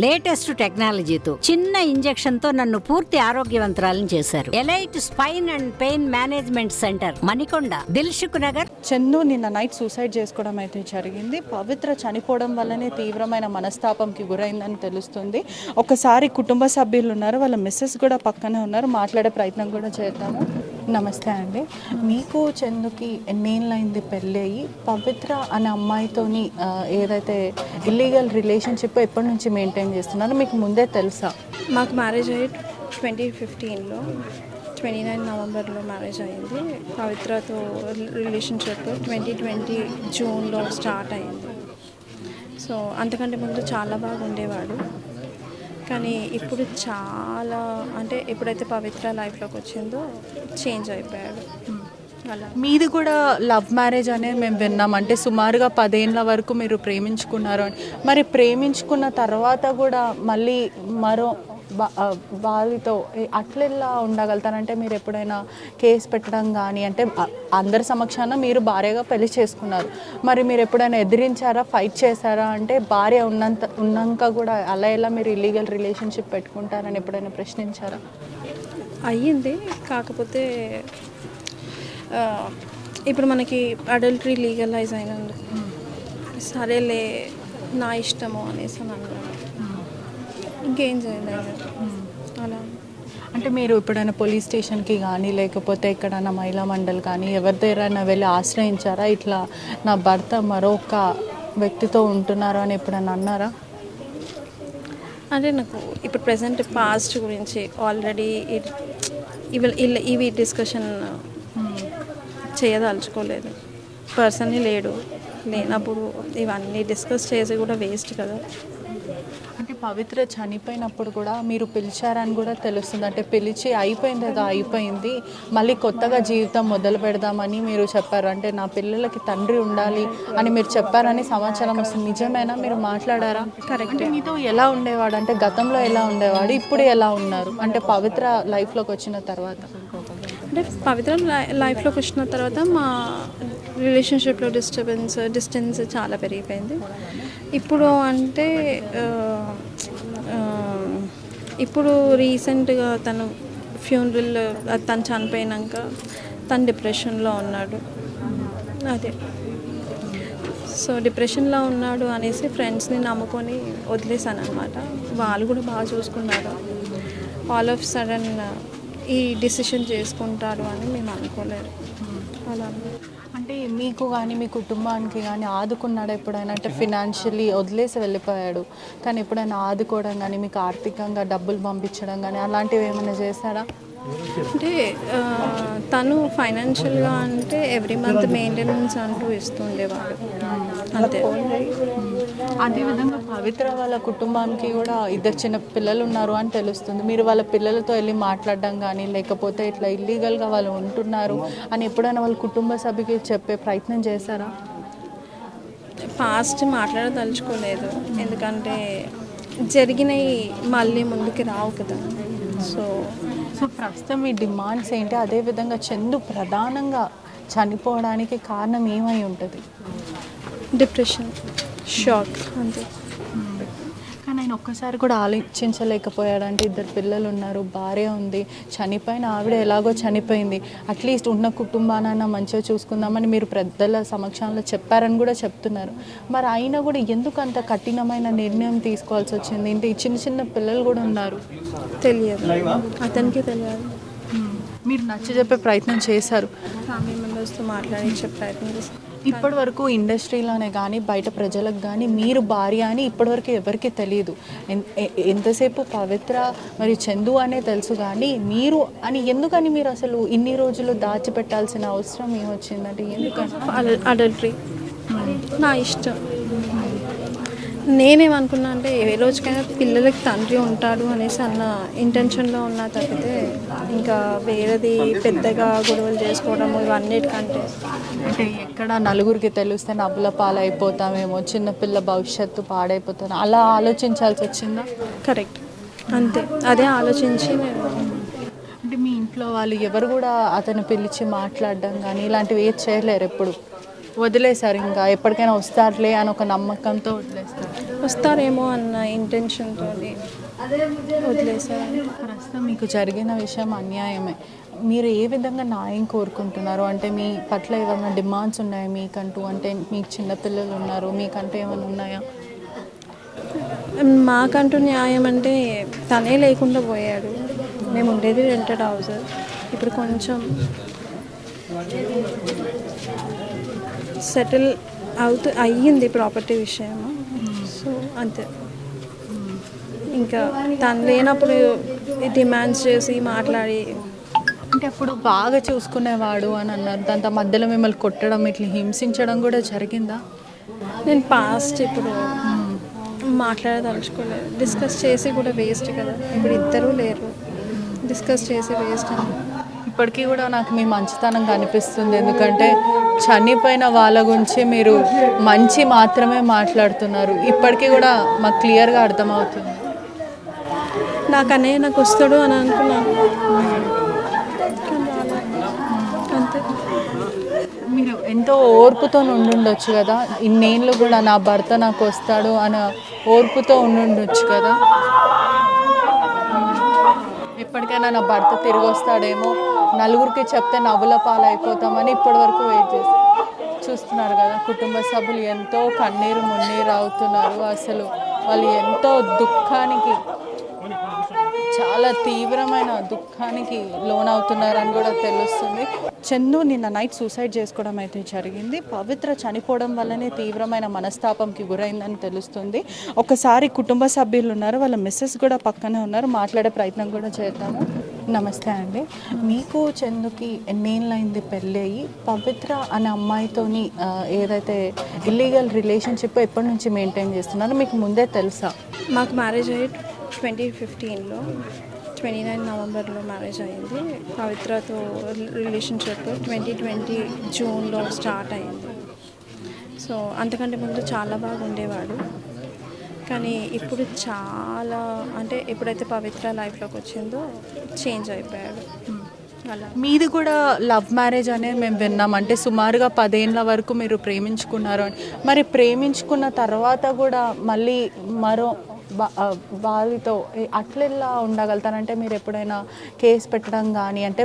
Latest టెక్నాలజీతో చిన్న injection తో నన్ను పూర్తి ఆరోగ్యవంతురాలను చేశారు. Elite spine and pain management centre, Manikonda, Dilsukh Nagar. Chandu నిన్న నైట్ సూసైడ్ చేసుకోవడం అయితే జరిగింది. పవిత్ర చనిపోవడం వల్లనే తీవ్రమైన మనస్తాపంకి గురైందని తెలుస్తుంది. ఒకసారి కుటుంబ సభ్యులు ఉన్నారు, వాళ్ళ మిస్సెస్ కూడా పక్కనే ఉన్నారు, మాట్లాడే ప్రయత్నం కూడా చేద్దాము. నమస్తే అండి. మీకు చందుకి ఎన్నేళ్ళైంది పెళ్ళి అయ్యి? పవిత్ర అనే అమ్మాయితోని ఏదైతే ఇల్లీగల్ రిలేషన్షిప్ ఎప్పటి నుంచి మెయింటైన్ చేస్తున్నారో మీకు ముందే తెలుసా? మాకు మ్యారేజ్ అయ్యి 2015లో 29 నవంబర్లో మ్యారేజ్ అయ్యింది. పవిత్రతో రిలేషన్షిప్ 2020 జూన్లో స్టార్ట్ అయింది. సో అంతకంటే ముందు చాలా బాగా ఉండేవాడు. కానీ ఇప్పుడు చాలా అంటే ఎప్పుడైతే పవిత్ర లైఫ్లోకి వచ్చిందో చేంజ్ అయిపోయాడు. అలా మీది కూడా లవ్ మ్యారేజ్ అనేది మేము విన్నాం. అంటే సుమారుగా 10 ఏళ్ళ వరకు మీరు ప్రేమించుకున్నారు అని. మరి ప్రేమించుకున్న తర్వాత కూడా మళ్ళీ మరో వారితో అట్లెలా ఉండగలుగుతారంటే మీరు ఎప్పుడైనా కేసు పెట్టడం కానీ, అంటే అందరి సమక్షాన మీరు భార్యగా పెళ్లి చేసుకున్నారు, మరి మీరు ఎప్పుడైనా ఎదిరించారా, ఫైట్ చేశారా? అంటే భార్య ఉన్నాక కూడా అలా ఎలా మీరు ఇల్లీగల్ రిలేషన్షిప్ పెట్టుకుంటారని ఎప్పుడైనా ప్రశ్నించారా? అయ్యింది. కాకపోతే ఇప్పుడు మనకి అడల్టరీ లీగలైజ్ అయినందుకు సరేలే నా ఇష్టము అనేసి అని అన్నాను. ఇంకేం చేయలేదు అలా. అంటే మీరు ఎప్పుడైనా పోలీస్ స్టేషన్కి కానీ లేకపోతే ఎక్కడైనా మహిళా మండలి కానీ ఎవరి దగ్గరైనా వెళ్ళి ఆశ్రయించారా, ఇట్లా నా భర్త మరొక వ్యక్తితో ఉంటున్నారు అని ఎప్పుడైనా అన్నారా? అంటే నాకు ఇప్పుడు ప్రజెంట్ పాస్ట్ గురించి ఆల్రెడీ ఇవి డిస్కషన్ చేయదలుచుకోలేదు. పర్సన్ లేనప్పుడు ఇవన్నీ డిస్కస్ చేసి కూడా వేస్ట్ కదా. అంటే పవిత్ర చనిపోయినప్పుడు కూడా మీరు పిలిచారని కూడా తెలుస్తుంది. అంటే పిలిచి అయిపోయింది కదా, అయిపోయింది, మళ్ళీ కొత్తగా జీవితం మొదలు పెడదామని మీరు చెప్పారు. అంటే నా పిల్లలకి తండ్రి ఉండాలి అని మీరు చెప్పారని సమాచారం వస్తుంది. నిజమేనా? మీరు మాట్లాడారా? కరెక్ట్. మీతో ఎలా ఉండేవాడు? అంటే గతంలో ఎలా ఉండేవాడు, ఇప్పుడు ఎలా ఉన్నారు? అంటే పవిత్ర లైఫ్లోకి వచ్చిన తర్వాత, అంటే పవిత్ర లైఫ్లోకి వచ్చిన తర్వాత మా రిలేషన్షిప్లో డిస్టెన్స్ చాలా పెరిగిపోయింది. ఇప్పుడు అంటే ఇప్పుడు రీసెంట్గా తను ఫ్యూనరల్ తను చనిపోయినాక తను డిప్రెషన్లో ఉన్నాడు. అదే సో డిప్రెషన్లో ఉన్నాడు అనేసి ఫ్రెండ్స్ని నమ్ముకొని వదిలేసాను అనమాట. వాళ్ళు కూడా బాగా చూసుకున్నారు. ఆల్ ఆఫ్ సడన్ ఈ డిసిషన్ చేసుకుంటారు అని మేము అనుకోలేదు. అలా అంటే మీకు కానీ మీ కుటుంబానికి కానీ ఆదుకున్నాడు ఎప్పుడైనా? అంటే ఫినాన్షియలీ వదిలేసి వెళ్ళిపోయాడు, కానీ ఎప్పుడైనా ఆదుకోవడం కానీ, మీకు ఆర్థికంగా డబ్బులు పంపించడం కానీ అలాంటివి ఏమైనా చేశారా? అంటే తను ఫైనాన్షియల్గా అంటే ఎవ్రీ మంత్ మెయింటెనెన్స్ అంటూ ఇస్తుండేవాడు అంతే. అదేవిధంగా పవిత్ర వాళ్ళ కుటుంబానికి కూడా 2 చిన్న పిల్లలు ఉన్నారు అని తెలుస్తుంది. మీరు వాళ్ళ పిల్లలతో వెళ్ళి మాట్లాడడం కానీ, లేకపోతే ఇట్లా ఇల్లీగల్గా వాళ్ళు ఉంటున్నారు అని ఎప్పుడైనా వాళ్ళ కుటుంబ సభ్యుకి చెప్పే ప్రయత్నం చేశారా? ఫాస్ట్ మాట్లాడదలుచుకోలేదు, ఎందుకంటే జరిగినవి మళ్ళీ ముందుకు రావు కదా. సో ప్రస్తుతం మీ డిమాండ్స్ ఏంటి? అదేవిధంగా చందు ప్రధానంగా చనిపోవడానికి కారణం ఏమై ఉంటుంది? డిప్రెషన్, షాక్ అంతే. కానీ ఆయన ఒక్కసారి కూడా ఆలోచించలేకపోయాడు. అంటే 2 పిల్లలు ఉన్నారు, భార్య ఉంది, చనిపోయిన ఆవిడ ఎలాగో చనిపోయింది, అట్లీస్ట్ ఉన్న కుటుంబానైనా మంచిగా చూసుకుందామని మీరు పెద్దల సమక్షంలో చెప్పారని కూడా చెప్తున్నారు. మరి అయినా కూడా ఎందుకు అంత కఠినమైన నిర్ణయం తీసుకోవాల్సి వచ్చింది? ఇంటి చిన్న చిన్న పిల్లలు కూడా ఉన్నారు. తెలియదు, అతనికి తెలియదు. మీరు నచ్చజెప్పే ప్రయత్నం చేశారు, ఫ్యామిలీ మెంబర్స్తో మాట్లాడించే ప్రయత్నం చేశారు. ఇప్పటి వరకు ఇండస్ట్రీలోనే కానీ బయట ప్రజలకు కానీ మీరు భార్య అని ఇప్పటివరకు ఎవరికి తెలియదు. ఎంతసేపు పవిత్ర మరియు చందు అనే తెలుసు, కానీ మీరు అని ఎందుకని మీరు అసలు ఇన్ని రోజులు దాచిపెట్టాల్సిన అవసరం ఏమొచ్చిందంటే? ఎందుకని? అడల్టరీ నా ఇష్టం. నేనేమనుకున్నా అంటే ఏ రోజుకైనా పిల్లలకి తండ్రి ఉంటాడు అనేసి అన్న ఇంటెన్షన్లో ఉన్నా తప్పితే ఇంకా వేరేది పెద్దగా గొడవలు చేసుకోవడము ఇవన్నిటికంటే. అంటే ఎక్కడ నలుగురికి తెలిస్తే నవ్వుల పాలైపోతామేమో, చిన్నపిల్ల భవిష్యత్తు పాడైపోతాను అలా ఆలోచించాల్సి వచ్చిందా? కరెక్ట్, అంతే. అదే ఆలోచించి నేను. అంటే మీ ఇంట్లో వాళ్ళు ఎవరు కూడా అతను పిలిచి మాట్లాడడం కానీ ఇలాంటివి చేయలేరు? ఎప్పుడు వదిలేశారు, ఇంకా ఎప్పటికైనా వస్తారులే అని ఒక నమ్మకంతో వదిలేస్తారు? వస్తారేమో అన్న ఇంటెన్షన్తో వదిలేశారు. ప్రస్తుతం మీకు జరిగిన విషయం అన్యాయమే. మీరు ఏ విధంగా న్యాయం కోరుకుంటున్నారు? అంటే మీ పట్ల ఏమైనా డిమాండ్స్ ఉన్నాయా మీకంటూ? అంటే మీకు చిన్నపిల్లలు ఉన్నారు, మీకంటూ ఏమైనా ఉన్నాయా? మాకంటూ న్యాయం అంటే తనే లేకుండా పోయాడు. మేము ఉండేది రెంటెడ్ హౌస్. ఇప్పుడు కొంచెం సెటిల్ అయ్యింది ప్రాపర్టీ విషయము. సో అంతే. ఇంకా తను లేనప్పుడు డిమాండ్స్ చేసి మాట్లాడి, అంటే అప్పుడు బాగా చూసుకునేవాడు అని అన్నారు. దాంతో మధ్యలో మిమ్మల్ని కొట్టడం, ఇట్లా హింసించడం కూడా జరిగిందా? నేను పాస్ట్ ఇప్పుడు మాట్లాడదలుచుకోలేదు. డిస్కస్ చేసి కూడా వేస్ట్ కదా. ఇప్పుడు ఇద్దరూ లేరు, డిస్కస్ చేసి వేస్ట్ అని. ఇప్పటికీ కూడా నాకు మీ మంచితనం కనిపిస్తుంది. ఎందుకంటే చనిపోయిన వాళ్ళ గురించి మీరు మంచి మాత్రమే మాట్లాడుతున్నారు. ఇప్పటికీ కూడా మాకు క్లియర్గా అర్థమవుతుంది. నాకు వస్తాడు అని అనుకున్నాను. అంతే. మీరు ఎంతో ఓర్పుతో ఉండుండొచ్చు కదా. ఇన్నేళ్ళు కూడా నా భర్త నాకు వస్తాడు అని ఓర్పుతో ఉండుండొచ్చు కదా. ఎప్పటికైనా నా భర్త తిరిగి వస్తాడేమో, నలుగురికి చెప్తే నవ్వుల పాలైపోతామని ఇప్పటి వరకు వెయిట్ చేసి చూస్తున్నారు కదా. కుటుంబ సభ్యులు ఎంతో కన్నీరు మున్నీరు అవుతున్నారు. అసలు వాళ్ళు ఎంతో దుఃఖానికి, చాలా తీవ్రమైన దుఃఖానికి లోనవుతున్నారని కూడా తెలుస్తుంది. చందు నిన్న నైట్ సూసైడ్ చేసుకోవడం అయితే జరిగింది. పవిత్ర చనిపోవడం వల్లనే తీవ్రమైన మనస్తాపంకి గురైందని తెలుస్తుంది. ఒకసారి కుటుంబ సభ్యులు ఉన్నారు, వాళ్ళ మిస్సెస్ కూడా పక్కనే ఉన్నారు, మాట్లాడే ప్రయత్నం కూడా చేద్దాము. నమస్తే అండి. మీకు చందుకి ఎన్నేళ్ళైంది పెళ్ళి అయ్యి? పవిత్ర అనే అమ్మాయితోని ఏదైతే ఇల్లీగల్ రిలేషన్షిప్ ఎప్పటి నుంచి మెయింటైన్ చేస్తున్నారో మీకు ముందే తెలుసా? మాకు మ్యారేజ్ అయ్యి 2015లో 29 నవంబర్లో మ్యారేజ్ అయింది. పవిత్రతో రిలేషన్షిప్ 2020 జూన్లో స్టార్ట్ అయింది. సో అంతకంటే ముందు చాలా బాగా ఉండేవాడు. కానీ ఇప్పుడు చాలా, అంటే ఎప్పుడైతే పవిత్ర లైఫ్లోకి వచ్చిందో చేంజ్ అయిపోయాడు. అలా. మీది కూడా లవ్ మ్యారేజ్ అనేది మేము విన్నాం. అంటే సుమారుగా 10 ఏళ్ళ వరకు మీరు ప్రేమించుకున్నారు అని. మరి ప్రేమించుకున్న తర్వాత కూడా మళ్ళీ మరో వారితో అట్లెలా ఉండగలుగుతారంటే మీరు ఎప్పుడైనా కేసు పెట్టడం కానీ, అంటే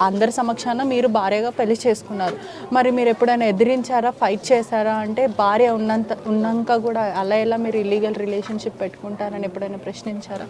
అందరి సమక్షాన మీరు భార్యగా పెళ్లి చేసుకున్నారు, మరి మీరు ఎప్పుడైనా ఎదిరించారా, ఫైట్ చేశారా? అంటే భార్య ఉన్నాక కూడా అలా ఎలా మీరు ఇల్లీగల్ రిలేషన్షిప్ పెట్టుకుంటారని ఎప్పుడైనా ప్రశ్నించారా?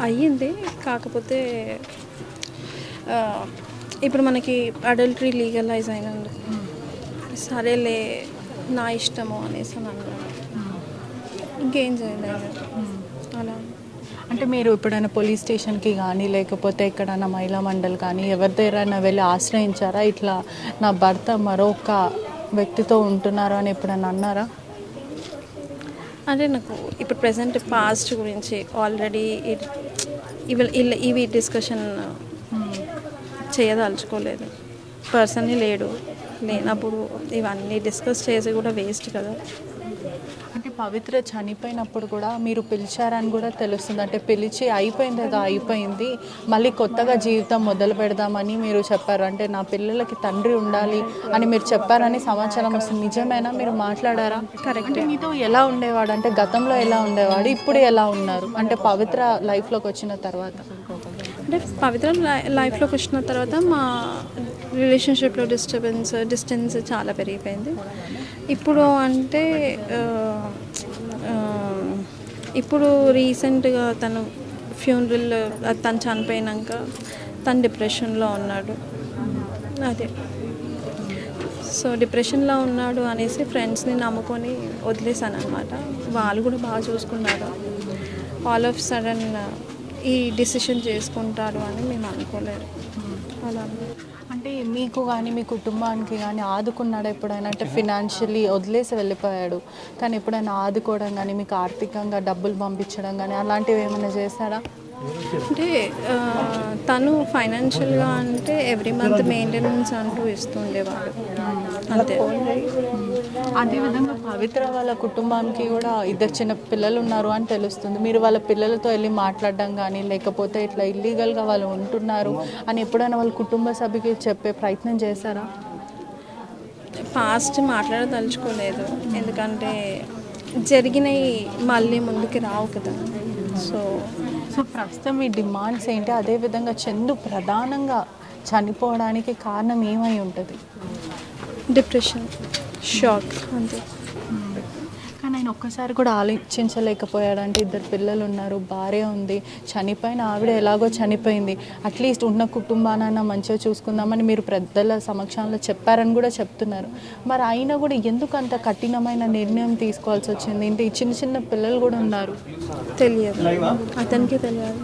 అయ్యింది. కాకపోతే ఇప్పుడు మనకి అడల్టరీ లీగలైజ్ అయినందుకు సరేలే నా ఇష్టము అనేసి అని అన్నాను. ఇంకేం చేయలేదు అలా. అంటే మీరు ఎప్పుడైనా పోలీస్ స్టేషన్కి కానీ లేకపోతే ఎక్కడైనా మహిళా మండలి కానీ ఎవరి దగ్గరైనా వెళ్ళి ఆశ్రయించారా? ఇట్లా నా భర్త మరొక వ్యక్తితో ఉంటున్నారు అని ఎప్పుడైనా అన్నారా? అంటే నాకు ఇప్పుడు ప్రజెంట్ పాస్ట్ గురించి ఆల్రెడీ ఇవి డిస్కషన్ చేయదలుచుకోలేదు. పర్సన్ లేనప్పుడు ఇవన్నీ డిస్కస్ చేసి కూడా వేస్ట్ కదా. అంటే పవిత్ర చనిపోయినప్పుడు కూడా మీరు పిలిచారని కూడా తెలుస్తుంది. అంటే పిలిచి అయిపోయింది కదా, అయిపోయింది, మళ్ళీ కొత్తగా జీవితం మొదలు పెడదామని మీరు చెప్పారు. అంటే నా పిల్లలకి తండ్రి ఉండాలి అని మీరు చెప్పారని సమాచారం వస్తుంది. నిజమేనా? మీరు మాట్లాడారా? కరెక్ట్. మీతో ఎలా ఉండేవాడు? అంటే గతంలో ఎలా ఉండేవాడు, ఇప్పుడు ఎలా ఉన్నారు? అంటే పవిత్ర లైఫ్లోకి వచ్చిన తర్వాత, అంటే పవిత్ర లైఫ్లోకి వచ్చిన తర్వాత మా రిలేషన్షిప్లో డిస్టెన్స్ చాలా పెరిగిపోయింది. ఇప్పుడు అంటే ఇప్పుడు రీసెంట్గా తను ఫ్యూనరల్ తను చనిపోయినాక తను డిప్రెషన్లో ఉన్నాడు. అదే. సో డిప్రెషన్లో ఉన్నాడు అనేసి ఫ్రెండ్స్ని నమ్ముకొని వదిలేసాను అనమాట. వాళ్ళు కూడా బాగా చూసుకున్నారు. ఆల్ ఆఫ్ సడన్ ఈ డిసిషన్ చేసుకుంటారు అని మేము అనుకోలేదు. అలా అంటే మీకు కానీ మీ కుటుంబానికి కానీ ఆదుకున్నాడు ఎప్పుడైనా? అంటే ఫినాన్షియలీ వదిలేసి వెళ్ళిపోయాడు, కానీ ఎప్పుడైనా ఆదుకోవడం కానీ, మీకు ఆర్థికంగా డబ్బులు పంపించడం కానీ అలాంటివి ఏమైనా చేశారా? అంటే తను ఫైనాన్షియల్గా అంటే ఎవ్రీ మంత్ మెయింటెనెన్స్ అంటూ ఇస్తుండేవాడు అంతే. అదేవిధంగా పవిత్ర వాళ్ళ కుటుంబానికి కూడా 2 చిన్న పిల్లలు ఉన్నారు అని తెలుస్తుంది. మీరు వాళ్ళ పిల్లలతో వెళ్ళి మాట్లాడడం కానీ, లేకపోతే ఇట్లా ఇల్లీగల్గా వాళ్ళు ఉంటున్నారు అని ఎప్పుడైనా వాళ్ళ కుటుంబ సభ్యుకి చెప్పే ప్రయత్నం చేశారా? పాస్ట్ మాట్లాడదలుచుకోలేదు. ఎందుకంటే జరిగినవి మళ్ళీ ముందుకు రావు కదా. సో సో ప్రస్తుతం మీ డిమాండ్స్ ఏంటి? అదేవిధంగా చందు ప్రధానంగా చనిపోవడానికి కారణం ఏమై ఉంటుంది? డిప్రెషన్, షాక్ అంతే. కానీ ఆయన ఒక్కసారి కూడా ఆలోచించలేకపోయాడు. అంటే 2 పిల్లలు ఉన్నారు, భార్య ఉంది, చనిపోయిన ఆవిడ ఎలాగో చనిపోయింది, అట్లీస్ట్ ఉన్న కుటుంబానన్నా మంచిగా చూసుకుందామని మీరు పెద్దల సమక్షంలో చెప్పారని కూడా చెప్తున్నారు. మరి అయినా కూడా ఎందుకు అంత కఠినమైన నిర్ణయం తీసుకోవాల్సి వచ్చింది? ఇంటి చిన్న చిన్న పిల్లలు కూడా ఉన్నారు. తెలియదు, అతనికి తెలియదు.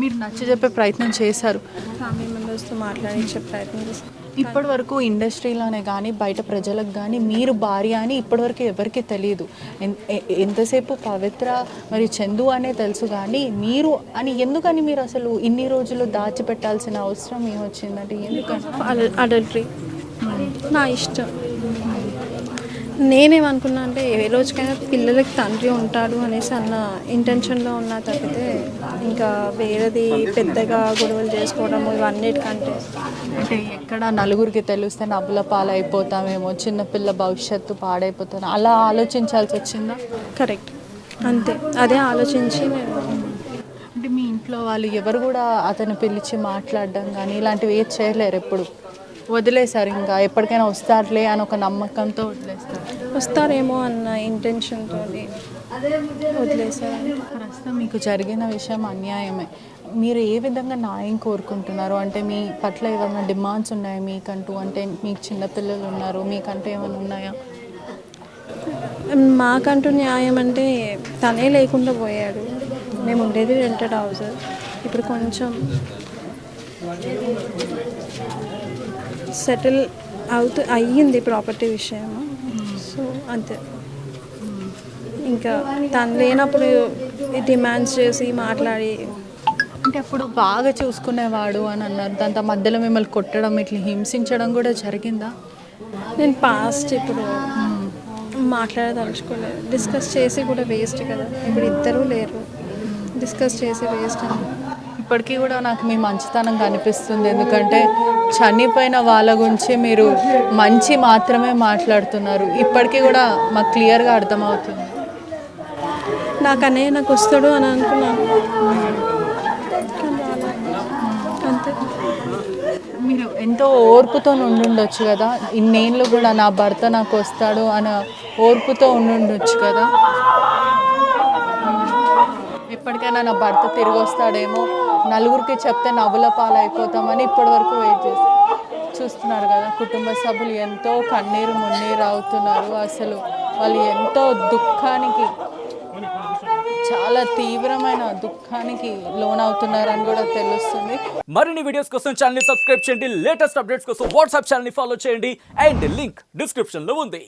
మీరు నచ్చజెప్పే ప్రయత్నం చేశారు, ఫ్యామిలీ మెంబర్స్తో మాట్లాడించే ప్రయత్నం చేస్తాను. ఇప్పటి వరకు ఇండస్ట్రీలోనే కానీ బయట ప్రజలకు కానీ మీరు భార్య అని ఇప్పటివరకు ఎవరికి తెలియదు. ఎంతసేపు పవిత్ర మరియు చందు అనే తెలుసు, కానీ మీరు అని ఎందుకని మీరు అసలు ఇన్ని రోజులు దాచిపెట్టాల్సిన అవసరం ఏమొచ్చిందంటే ఎందుకని? అడల్టరీ నా ఇష్టం. నేనేమనుకున్నా అంటే ఏ రోజుకైనా పిల్లలకి తండ్రి ఉంటాడు అనేసి అన్న ఇంటెన్షన్లో ఉన్నా తప్పితే ఇంకా వేరేది పెద్దగా గొడవలు చేసుకోవడము ఇవన్నిటికంటే. అంటే ఎక్కడ నలుగురికి తెలిస్తే నవ్వుల పాలైపోతామేమో, చిన్నపిల్ల భవిష్యత్తు పాడైపోతాను అలా ఆలోచించాల్సి వచ్చిందా? కరెక్ట్, అంతే. అదే ఆలోచించి నేను. అంటే మీ ఇంట్లో వాళ్ళు ఎవరు కూడా అతను పిలిచి మాట్లాడడం కానీ ఇలాంటివి ఏది చేయలేరు? ఎప్పుడు వదిలేశారు, ఇంకా ఎప్పటికైనా వస్తారులే అని ఒక నమ్మకంతో వదిలేస్తారు? వస్తారేమో అన్న ఇంటెన్షన్తో వదిలేశారు. ప్రస్తుతం మీకు జరిగిన విషయం అన్యాయమే. మీరు ఏ విధంగా న్యాయం కోరుకుంటున్నారు? అంటే మీ పట్ల ఏమైనా డిమాండ్స్ ఉన్నాయా మీకంటూ? అంటే మీకు చిన్నపిల్లలు ఉన్నారు, మీకంటూ ఏమైనా ఉన్నాయా? మాకంటూ న్యాయం అంటే తనే లేకుండా పోయాడు. మేము ఉండేది రెంటెడ్ హౌస్. ఇప్పుడు కొంచెం సెటిల్ అయ్యింది ప్రాపర్టీ విషయము. సో అంతే. ఇంకా తను లేనప్పుడు డిమాండ్స్ చేసి మాట్లాడి. అంటే అప్పుడు బాగా చూసుకునేవాడు అని అన్నారు, దాంతో మధ్యలో మిమ్మల్ని కొట్టడం ఇట్లా హింసించడం కూడా జరిగిందా? నేను పాస్ట్ ఇప్పుడు మాట్లాడదలుచుకోలేదు. డిస్కస్ చేసి కూడా వేస్ట్ కదా, ఇప్పుడు ఇద్దరూ లేరు, డిస్కస్ చేసి వేస్ట్ అని. ఇప్పటికీ కూడా నాకు మీ మంచితనం కనిపిస్తుంది, ఎందుకంటే చనిపోయిన వాళ్ళ గురించి మీరు మంచి మాత్రమే మాట్లాడుతున్నారు. ఇప్పటికీ కూడా మాకు క్లియర్గా అర్థమవుతుంది. నాకు వస్తాడు అని అనుకున్నాను, అంతే. మీరు ఎంతో ఓర్పుతో ఉండుండొచ్చు కదా, ఇన్నేళ్ళు కూడా నా భర్త నాకు వస్తాడు అని ఓర్పుతో ఉండుండొచ్చు కదా. ఎప్పటికైనా నా భర్త తిరిగి వస్తాడేమో, నలుగురికి చెప్తే నవ్వుల పాలైపోతామని ఇప్పటి వరకు వెయిట్ చేసి చూస్తున్నారు కదా. కుటుంబ సభ్యులు ఎంతో కన్నీరు మున్నీరు అవుతున్నారు. అసలు వాళ్ళు ఎంతో దుఃఖానికి, చాలా తీవ్రమైన దుఃఖానికి లోనవుతున్నారని కూడా తెలుస్తుంది. మరిన్ని వీడియోస్ కోసం ఛానల్ ని సబ్స్క్రైబ్ చేయండి, లేటెస్ట్ అప్డేట్స్ కోసం వాట్సాప్ ఛానల్ ని ఫాలో చేయండి, అండ్ లింక్ డిస్క్రిప్షన్ లో ఉంది.